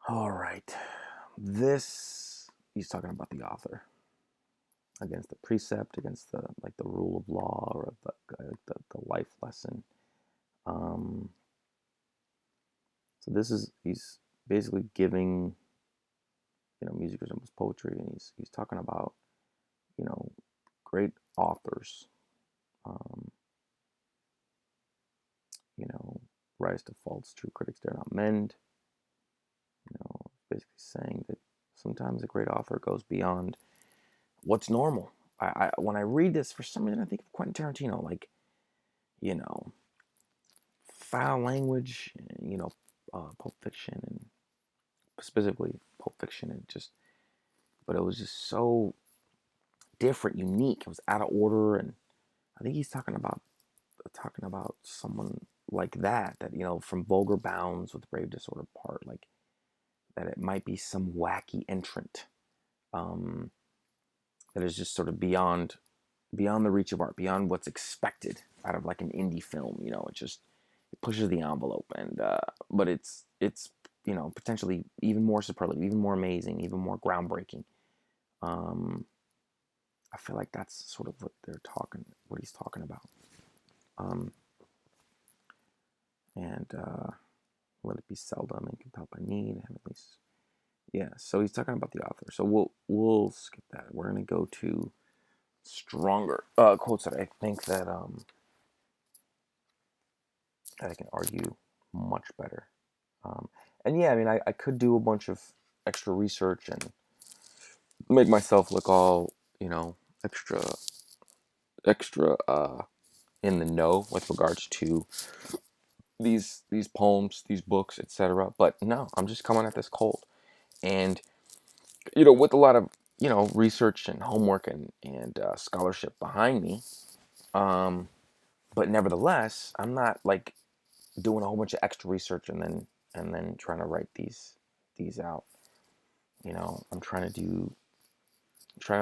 All right. This he's talking about the author against the precept, against the rule of law or the life lesson. Um, so this is he's basically giving music resembles poetry, and he's talking about you know great authors. Um, you know, rise to faults, true critics dare not mend. Basically saying that sometimes a great author goes beyond what's normal. When I read this, for some reason, I think of Quentin Tarantino, like you know, foul language, Pulp Fiction, and specifically Pulp Fiction, and but it was just so different, unique. It was out of order, and I think he's talking about someone like that from Vulgar Bounds with Brave Disorder part, like that it might be some wacky entrant um, that is just sort of beyond the reach of art, beyond what's expected out of like an indie film. It pushes the envelope, and but it's potentially even more superlative, even more amazing, even more groundbreaking. Um, I feel like that's sort of what he's talking about. Um, and let it be seldom and compelled by need, have at least. Yeah, so he's talking about the author. So we'll skip that. We're gonna go to stronger quotes that I think that I can argue much better. And yeah, I mean, I could do a bunch of extra research and make myself look all extra in the know with regards to these poems, these books, etc. But no, I'm just coming at this cold, and with a lot of research and homework and scholarship behind me. Um, but nevertheless, I'm not like doing a whole bunch of extra research and then trying to write these out. I'm trying to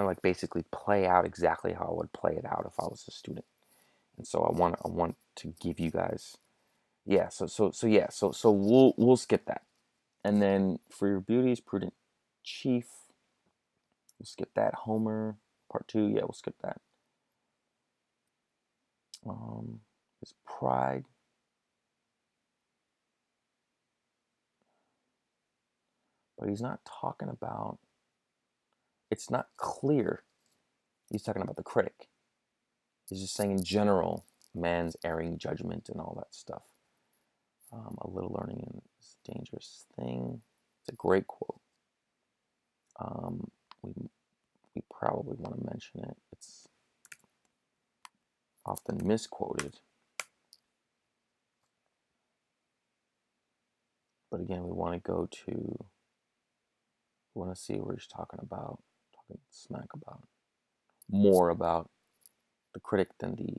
like basically play out exactly how I would play it out if I was a student. And so I want to give you guys, yeah. So we'll skip that. And then for your beauties, prudent chief, we'll skip that. Homer part two, yeah, we'll skip that. His pride, but he's not talking about. It's not clear. He's talking about the critic. He's just saying in general, man's erring judgment and all that stuff. A little learning is a dangerous thing. It's a great quote. Um, we we probably want to mention it. It's often misquoted, but again, we want to see what he's talking smack about, more about the critic than the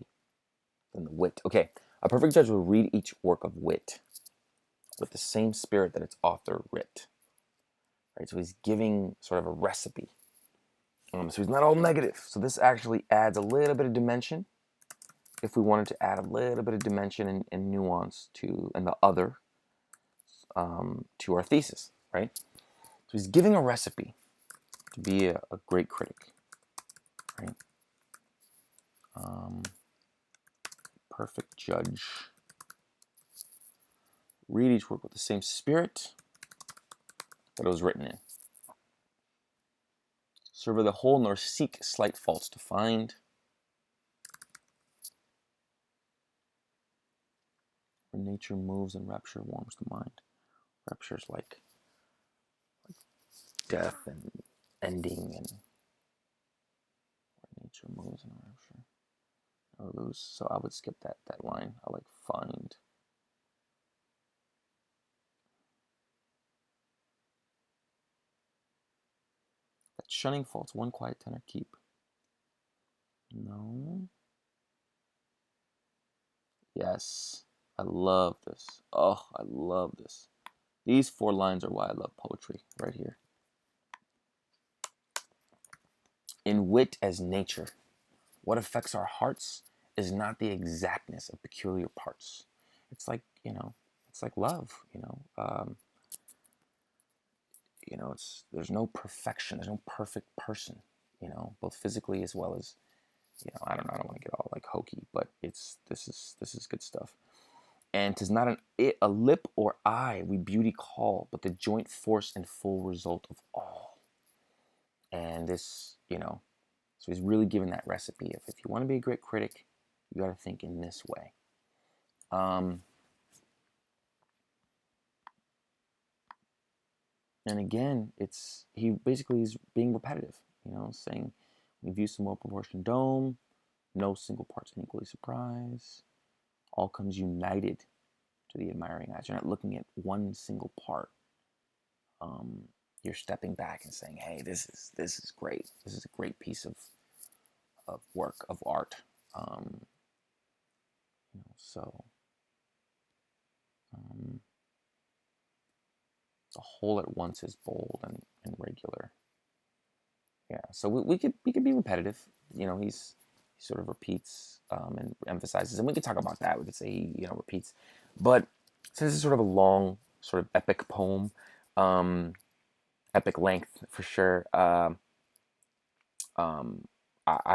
wit. Okay, a perfect judge will read each work of wit with the same spirit that its author writ. Right, so he's giving sort of a recipe. So he's not all negative. So this actually adds a little bit of dimension. If we wanted to add a little bit of dimension and nuance and the other to our thesis, right? So he's giving a recipe to be a great critic, right? Perfect judge. Read each work with the same spirit that it was written in. Survey the whole nor seek slight faults to find. Where nature moves and rapture warms the mind. Rapture is like death and ending, and where nature moves and rapture or lose. So I would skip that line. I like find. That shunning faults one quiet tenor keep. No. Yes. I love this. Oh, I love this. These 4 lines are why I love poetry right here. In wit as nature, what affects our hearts is not the exactness of peculiar parts. It's like, it's like love, there's no perfection. There's no perfect person, both physically as well as, I don't know. I don't want to get all like hokey, but this is good stuff. And 'tis not a lip or eye we beauty call, but the joint force and full result of all. And this, so he's really given that recipe of, if you want to be a great critic, you got to think in this way. And again, he basically is being repetitive, saying, we view some well-proportioned dome, no single parts unequally surprise, all comes united to the admiring eyes. You're not looking at one single part. You're stepping back and saying, hey, this is great. This is a great piece of work, of art. So the whole at once is bold and regular. Yeah, so we could be repetitive. He sort of repeats and emphasizes, and we could talk about that. We could say he repeats, but since it's sort of a long, sort of epic poem, epic length for sure. I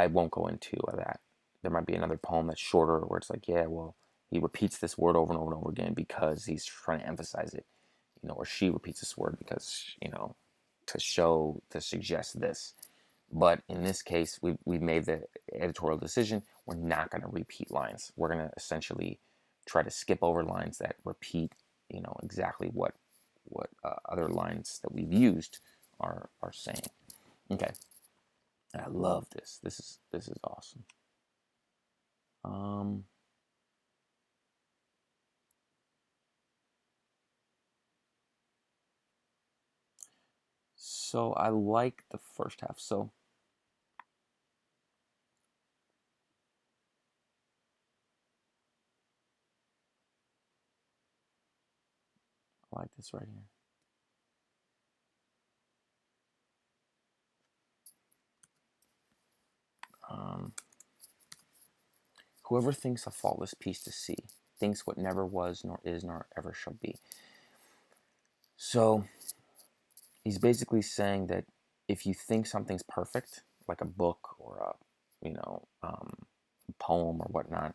won't go into that. There might be another poem that's shorter where it's like, yeah, well, he repeats this word over and over and over again because he's trying to emphasize it, or she repeats this word because, to suggest this. But in this case, we've made the editorial decision. We're not going to repeat lines. We're going to essentially try to skip over lines that repeat, exactly what other lines that we've used are saying. Okay. And I love this. This is awesome. So I like the first half. So I like this right here. Whoever thinks a faultless piece to see thinks what never was, nor is, nor ever shall be. So he's basically saying that if you think something's perfect, like a book or a poem or whatnot,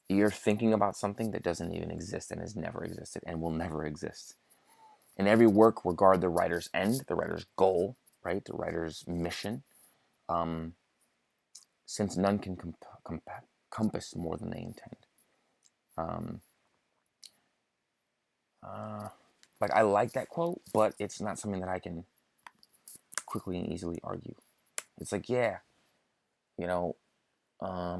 you're thinking about something that doesn't even exist and has never existed and will never exist. In every work, regard the writer's end, the writer's goal, right? The writer's mission, since none can compass more than they intend. Like, I like that quote, but it's not something that I can quickly and easily argue. It's like, yeah, I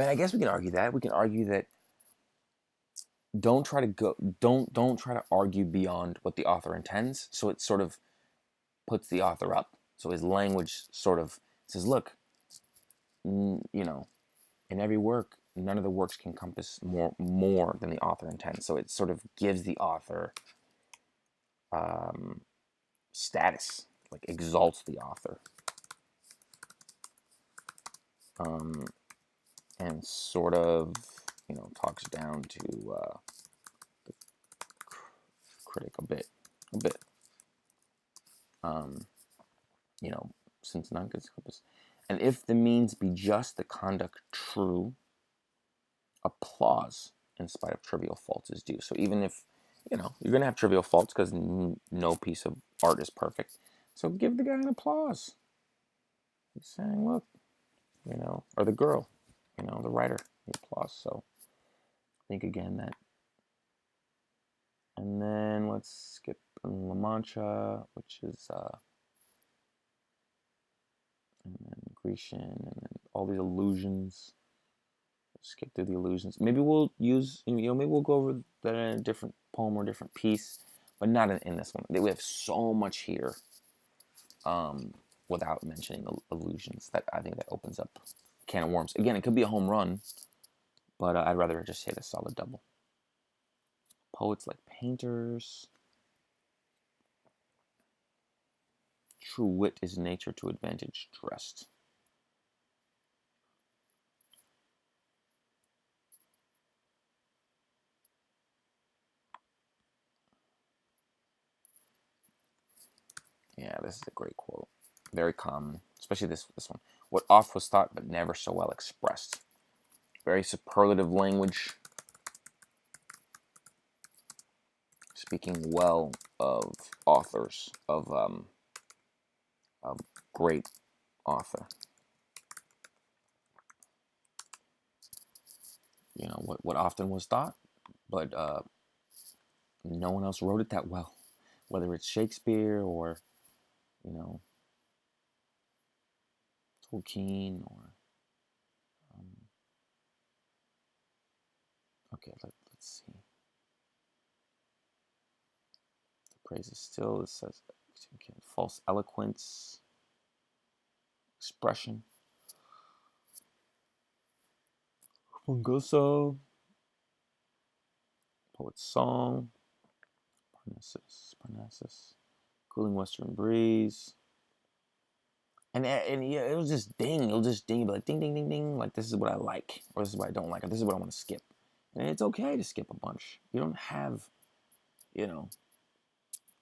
mean, I guess we can argue that. We can argue that don't try to argue beyond what the author intends. So it sort of puts the author up. So his language sort of says, look, in every work, none of the works can encompass more than the author intends. So it sort of gives the author status, like exalts the author, and sort of talks down to the critic a bit. Since none can encompass. And if the means be just, the conduct true, applause in spite of trivial faults is due. So even if, you're going to have trivial faults because no piece of art is perfect. So give the guy an applause. He's saying, look, or the girl, the writer, the applause. So I think again that. And then let's skip La Mancha, which is, and then Grecian, and then all these allusions. Skip through the allusions. Maybe we'll use, maybe we'll go over that in a different poem or different piece, but not in this one. We have so much here without mentioning allusions that I think that opens up a can of worms. Again, it could be a home run, but I'd rather just hit a solid double. Poets like painters. True wit is nature to advantage dressed. Yeah, this is a great quote. Very common, especially this one. What oft was thought but never so well expressed. Very superlative language. Speaking well of authors, of a great author. You know, what often was thought, but no one else wrote it that well. Whether it's Shakespeare or, you know, Tolkien or, okay, let's see. The praise is still, it says, false eloquence, expression. Fungoso, poet's song, Parnassus, cooling western breeze. And yeah, it'll just ding. It'll just ding. Be like ding, ding, ding, ding. Like this is what I like, or this is what I don't like, or this is what I want to skip. And it's okay to skip a bunch. You don't have, you know,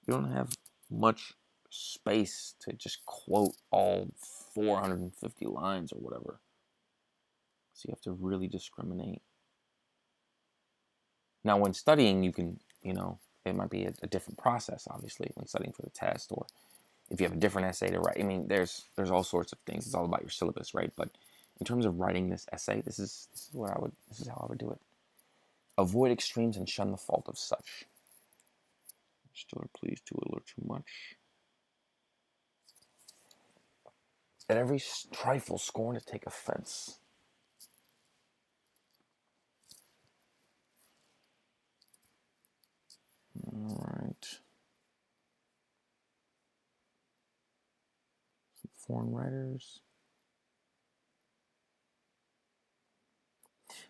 you don't have much space to just quote all 450 lines or whatever. So you have to really discriminate. Now, when studying, you can, you know, it might be a different process, obviously, when studying for the test, or if you have a different essay to write. I mean, there's all sorts of things. It's all about your syllabus, right? But in terms of writing this essay, this is how I would do it. Avoid extremes and shun the fault of such. Still pleased too little or too much. At every trifle scorn to take offense. All right. Some foreign writers.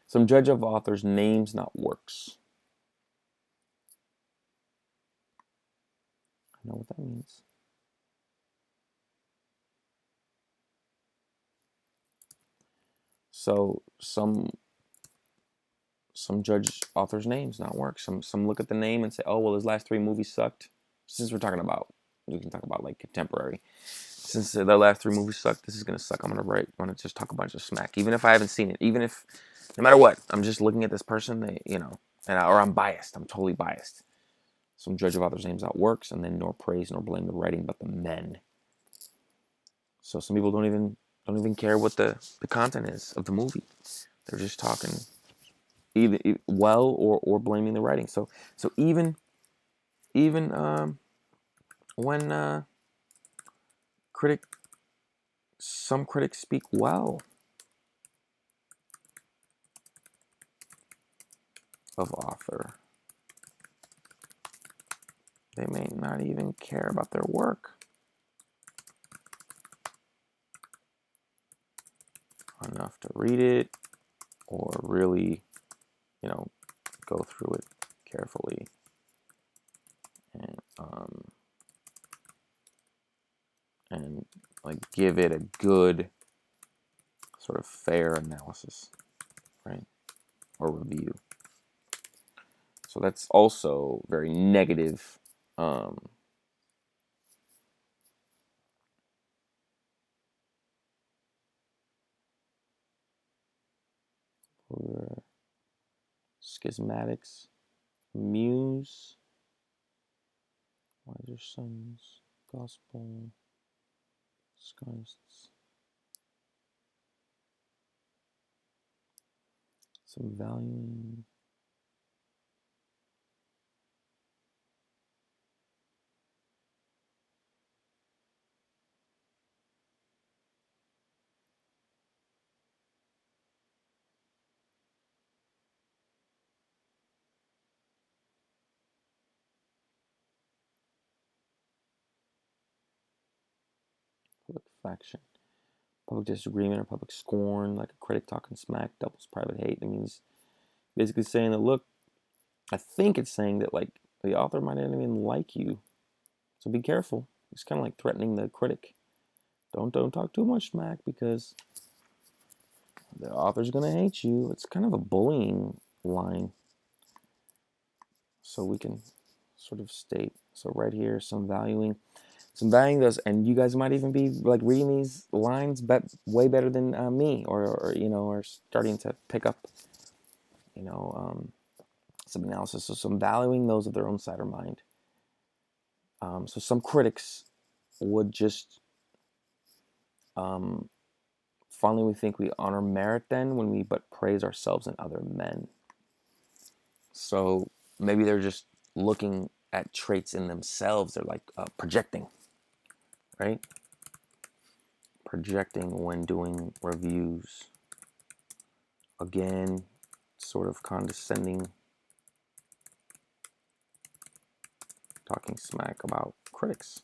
Some judge of authors' names, not works. I know what that means. So some judge authors' names, not works. Some look at the name and say, oh, well, his last 3 movies sucked. Since we're talking about, we can talk about like contemporary. Since their last 3 movies sucked, this is gonna suck. I'm gonna just talk a bunch of smack, even if I haven't seen it. Even if, no matter what, I'm just looking at this person. They, you know, or I'm biased. I'm totally biased. Some judge of authors' names, not works, and then nor praise nor blame the writing, but the men. So some people don't even care what the content is of the movie. They're just talking either well or blaming the writing. So even when some critics speak well of author, they may not even care about their work enough to read it or really, you know, go through it carefully and like give it a good sort of fair analysis, right, or review. So that's also very negative. Schismatics, Muse, Wiser Sons, Gospel, Science, some valuing. Public faction, public disagreement or public scorn, like a critic talking smack, doubles private hate. It means basically saying that, look, I think it's saying that like the author might not even like you, so be careful. It's kind of like threatening the critic. Don't talk too much smack because the author's gonna hate you. It's kind of a bullying line. So we can sort of state. So right here, some valuing. some valuing those, and you guys might even be like reading these lines way better than me, or or starting to pick up, some analysis. So some valuing those of their own side or mind. So some critics would just finally we think we honor merit then when we but praise ourselves and other men. So maybe they're just looking at traits in themselves. They're like projecting, right? Projecting when doing reviews. Again, sort of condescending, talking smack about critics.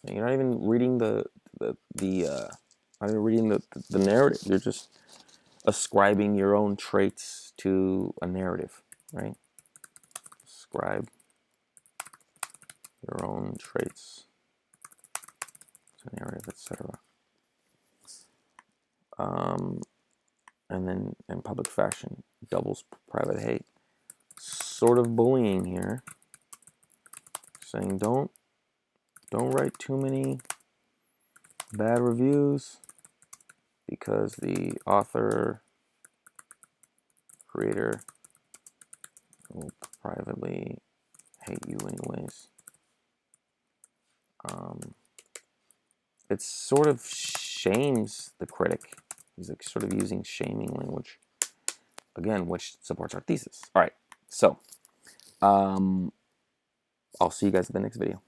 And you're not even reading not even reading the narrative. You're just ascribing your own traits to a narrative, right? Ascribe your own traits to a narrative, etc. And then in public fashion, doubles private hate. Sort of bullying here, saying don't write too many bad reviews because the author, creator will privately hate you anyways. It sort of shames the critic. He's like sort of using shaming language, again, which supports our thesis. All right, so I'll see you guys in the next video.